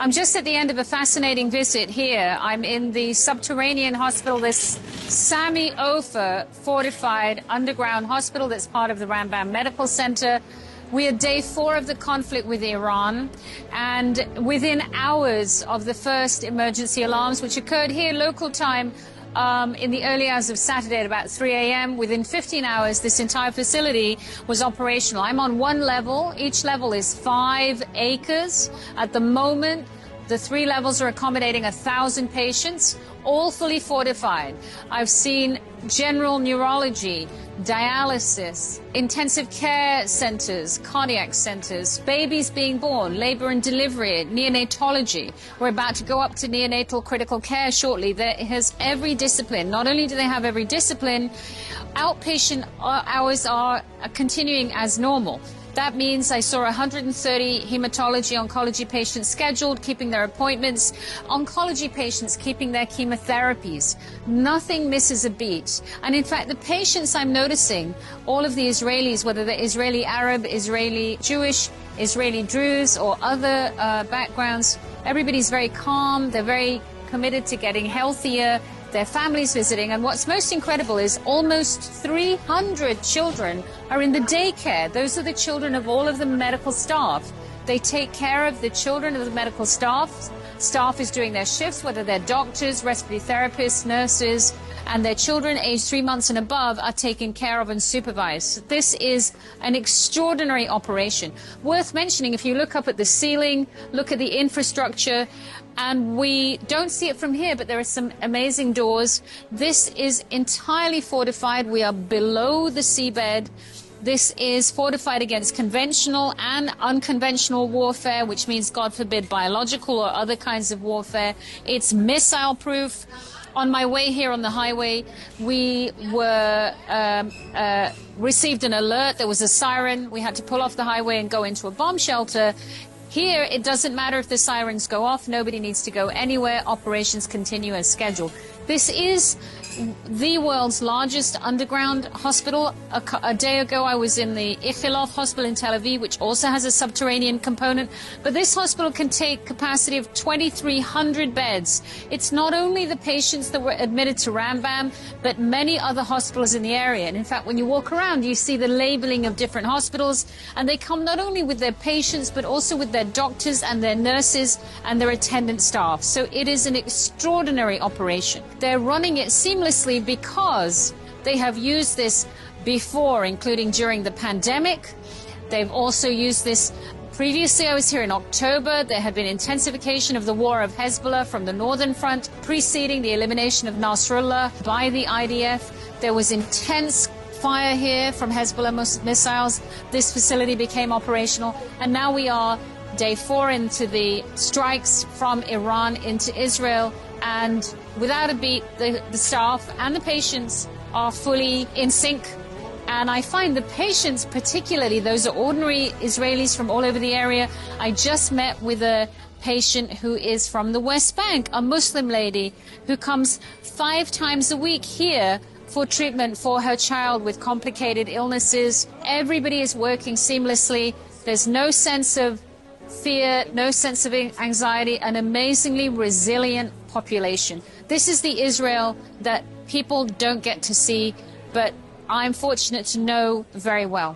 I'm just at the end of a fascinating visit here. I'm in the subterranean hospital, this Sami Ofer fortified underground hospital that's part of the Rambam Medical Center. We are day 4 of the conflict with Iran, and within hours of the first emergency alarms, which occurred here local time in the early hours of Saturday at about 3 a.m., within 15 hours, this entire facility was operational. I'm on one level. Each level is 5 acres. At the moment, the 3 levels are accommodating 1,000 patients, all fully fortified. I've seen general neurology, dialysis, intensive care centers, cardiac centers, babies being born, labor and delivery, neonatology. We're about to go up to neonatal critical care shortly. There is every discipline. Not only do they have every discipline, outpatient hours are continuing as normal. That means I saw 130 hematology, oncology patients scheduled, keeping their appointments, oncology patients keeping their chemotherapies. Nothing misses a beat. And in fact, the patients I'm noticing, all of the Israelis, whether they're Israeli Arab, Israeli Jewish, Israeli Druze, or other backgrounds, everybody's very calm. They're very committed to getting healthier. Their families visiting, and what's most incredible is almost 300 children are in the daycare. Those are the children of all of the medical staff. They take care of the children of the medical staff. Staff is doing their shifts, whether they're doctors, respiratory therapists, nurses, and their children aged 3 months and above are taken care of and supervised. This is an extraordinary operation. Worth mentioning, if you look up at the ceiling, look at the infrastructure, and we don't see it from here, but there are some amazing doors. This is entirely fortified. We are below the seabed. This is fortified against conventional and unconventional warfare, which means, God forbid, biological or other kinds of warfare. It's missile-proof. On my way here on the highway, we received an alert. There was a siren. We had to pull off the highway and go into a bomb shelter. Here, it doesn't matter if the sirens go off. Nobody needs to go anywhere. Operations continue as scheduled. This is the world's largest underground hospital. A day ago, I was in the Ichilov Hospital in Tel Aviv, which also has a subterranean component. But this hospital can take capacity of 2,300 beds. It's not only the patients that were admitted to Rambam, but many other hospitals in the area. And in fact, when you walk around, you see the labeling of different hospitals. And they come not only with their patients, but also with their doctors and their nurses and their attendant staff. So it is an extraordinary operation. They're running it seamlessly because they have used this before, including during the pandemic. They've also used this previously. I was here in October. There had been intensification of the war of Hezbollah from the northern front, preceding the elimination of Nasrallah by the IDF. There was intense fire here from Hezbollah missiles. This facility became operational, and now we are day 4 into the strikes from Iran into Israel. And without a beat, the staff and the patients are fully in sync. And I find the patients, particularly, those are ordinary Israelis from all over the area. I just met with a patient who is from the West Bank, a Muslim lady who comes 5 times a week here for treatment for her child with complicated illnesses. Everybody is working seamlessly. There's no sense of fear, no sense of anxiety, an amazingly resilient population. This is the Israel that people don't get to see, but I'm fortunate to know very well.